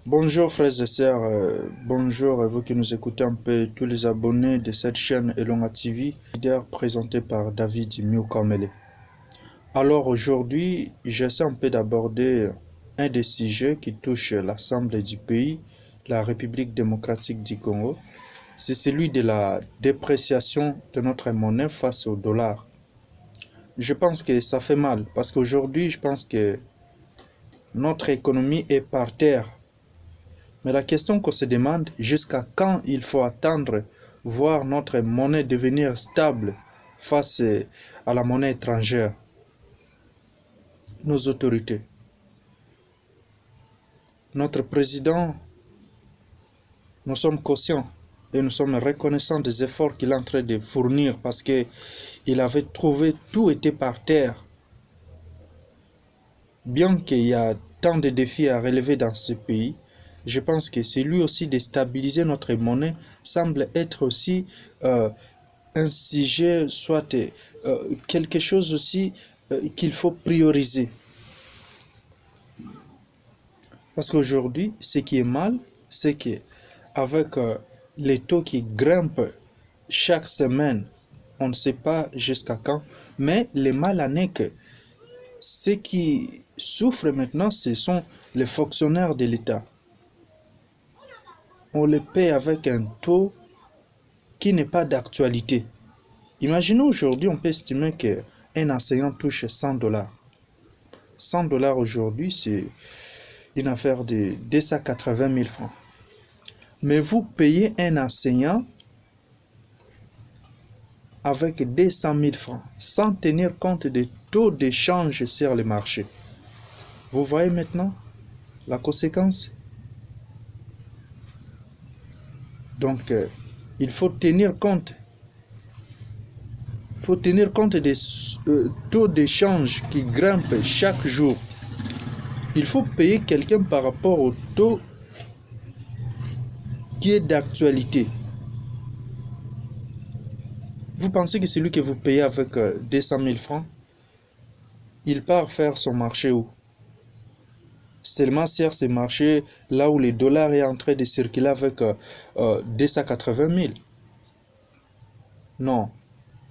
Bonjour frères et sœurs, bonjour à vous qui nous écoutez un peu, tous les abonnés de cette chaîne Elonga TV, leader présenté par David Miukamele. Alors aujourd'hui, j'essaie un peu d'aborder un des sujets qui touche l'Assemblée du pays, la République démocratique du Congo. C'est celui de la dépréciation de notre monnaie face au dollar. Je pense que ça fait mal parce qu'aujourd'hui, je pense que notre économie est par terre. Mais la question qu'on se demande, jusqu'à quand il faut attendre voir notre monnaie devenir stable face à la monnaie étrangère? Nos autorités, notre président, nous sommes conscients et nous sommes reconnaissants des efforts qu'il est en train de fournir parce qu'il avait trouvé tout était par terre. Bien qu'il y a tant de défis à relever dans ce pays, je pense que c'est lui aussi de stabiliser notre monnaie semble être aussi un sujet, soit quelque chose aussi qu'il faut prioriser. Parce qu'aujourd'hui, ce qui est mal, c'est qu'avec les taux qui grimpent chaque semaine, on ne sait pas jusqu'à quand, mais le mal en est que ceux qui souffrent maintenant, ce sont les fonctionnaires de l'État. On les paie avec un taux qui n'est pas d'actualité. Imaginez aujourd'hui, on peut estimer qu'un enseignant touche 100 dollars. 100 dollars aujourd'hui, c'est une affaire de 280 000 francs. Mais vous payez un enseignant avec 200 000 francs, sans tenir compte des taux d'échange sur le marché. Vous voyez maintenant la conséquence? Donc, il faut tenir compte. Il faut tenir compte des taux d'échange qui grimpent chaque jour. Il faut payer quelqu'un par rapport au taux qui est d'actualité. Vous pensez que celui que vous payez avec 200 000 francs, il part faire son marché où? Seulement sur ces marchés, là où le dollar est en train de circuler avec 280 000. Non,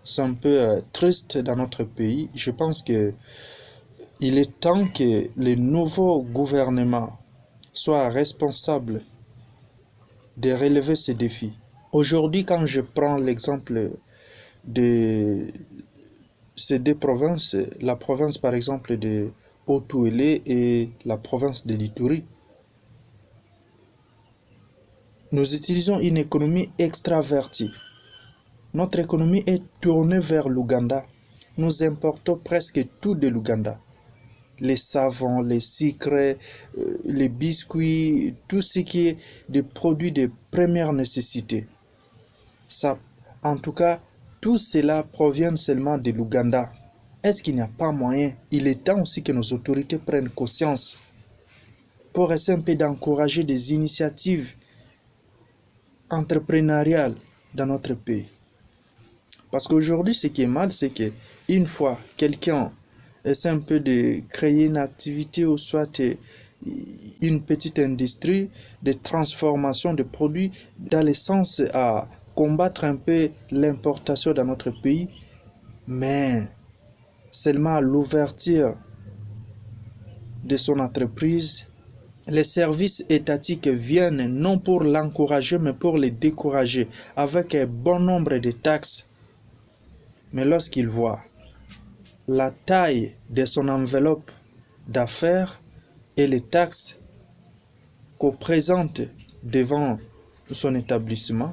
c'est un peu triste dans notre pays. Je pense que il est temps que le nouveau gouvernement soit responsable de relever ces défis. Aujourd'hui, quand je prends l'exemple de ces deux provinces, la province par exemple de Haut-Touélé et la province de l'Ituri, nous utilisons une économie extravertie. Notre économie est tournée vers l'Ouganda. Nous importons presque tout de l'Ouganda. Les savons, les sucres, les biscuits, tout ce qui est des produits de première nécessité. Ça, en tout cas, tout cela provient seulement de l'Ouganda. Est-ce qu'il n'y a pas moyen? Il est temps aussi que nos autorités prennent conscience pour essayer un peu d'encourager des initiatives entrepreneuriales dans notre pays. Parce qu'aujourd'hui, ce qui est mal, c'est qu'une fois quelqu'un essaie un peu de créer une activité ou soit une petite industrie de transformation de produits dans le sens à combattre un peu l'importation dans notre pays, mais seulement à l'ouverture de son entreprise, les services étatiques viennent non pour l'encourager, mais pour le décourager avec un bon nombre de taxes. Mais lorsqu'il voit la taille de son enveloppe d'affaires et les taxes qu'on présente devant son établissement,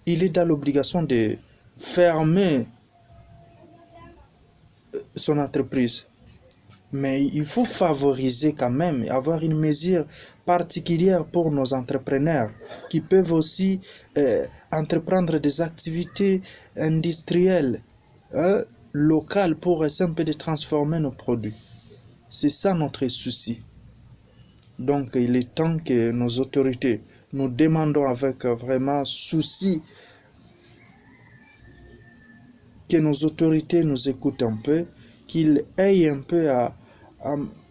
il est dans l'obligation de fermer son entreprise. Mais il faut favoriser quand même, avoir une mesure particulière pour nos entrepreneurs qui peuvent aussi entreprendre des activités industrielles locales pour essayer un peu de transformer nos produits. C'est ça notre souci. Donc il est temps que nos autorités, nous demandons avec vraiment souci que nos autorités nous écoutent un peu, qu'ils aillent un peu à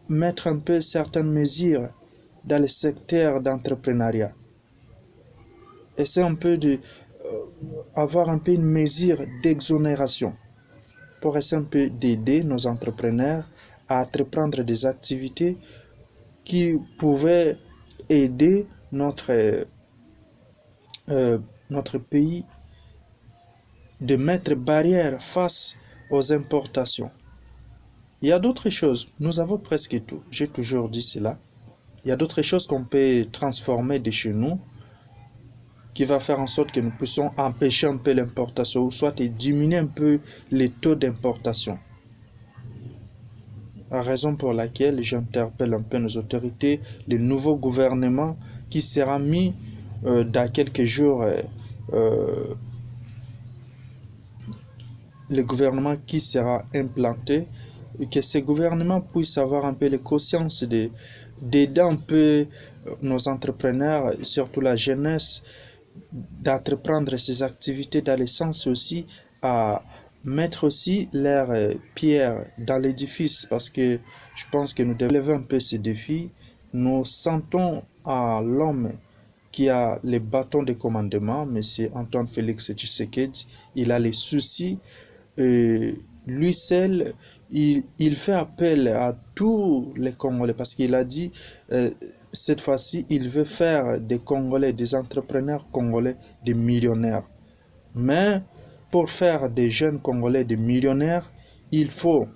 mettre un peu certaines mesures dans le secteur d'entrepreneuriat. Et c'est un peu avoir un peu une mesure d'exonération pour essayer un peu d'aider nos entrepreneurs à entreprendre des activités qui pouvaient aider notre pays de mettre barrière face aux importations. Il y a d'autres choses, nous avons presque tout, j'ai toujours dit cela. Il y a d'autres choses qu'on peut transformer de chez nous qui va faire en sorte que nous puissions empêcher un peu l'importation ou soit diminuer un peu les taux d'importation. La raison pour laquelle j'interpelle un peu nos autorités, le nouveau gouvernement qui sera mis dans quelques jours, le gouvernement qui sera implanté, et que ce gouvernement puisse avoir un peu les consciences d'aider un peu nos entrepreneurs, surtout la jeunesse, d'entreprendre ces activités dans le sens aussi à mettre aussi leur pierre dans l'édifice, parce que je pense que nous devons lever un peu ces défis. Nous sentons à l'homme qui a les bâtons de commandement, M. Antoine Félix Tshisekedi, il a les soucis, lui seul, il fait appel à tous les Congolais, parce qu'il a dit cette fois-ci, il veut faire des Congolais, des entrepreneurs congolais, des millionnaires. Mais pour faire des jeunes Congolais des millionnaires, il faut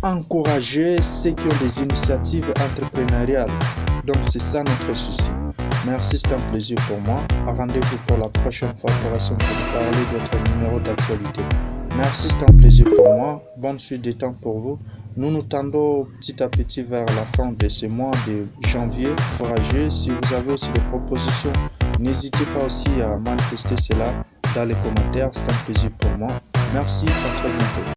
encourager ceux qui ont des initiatives entrepreneuriales. Donc c'est ça notre souci. Merci, c'est un plaisir pour moi. Rendez-vous pour la prochaine fois pour essayer de parler de votre numéro d'actualité. Merci, c'est un plaisir pour moi. Bonne suite des temps pour vous. Nous nous tendons petit à petit vers la fin de ce mois de janvier. Encouragez. Si vous avez aussi des propositions, n'hésitez pas aussi à manifester cela dans les commentaires. C'est un plaisir pour moi. Merci, à très bientôt.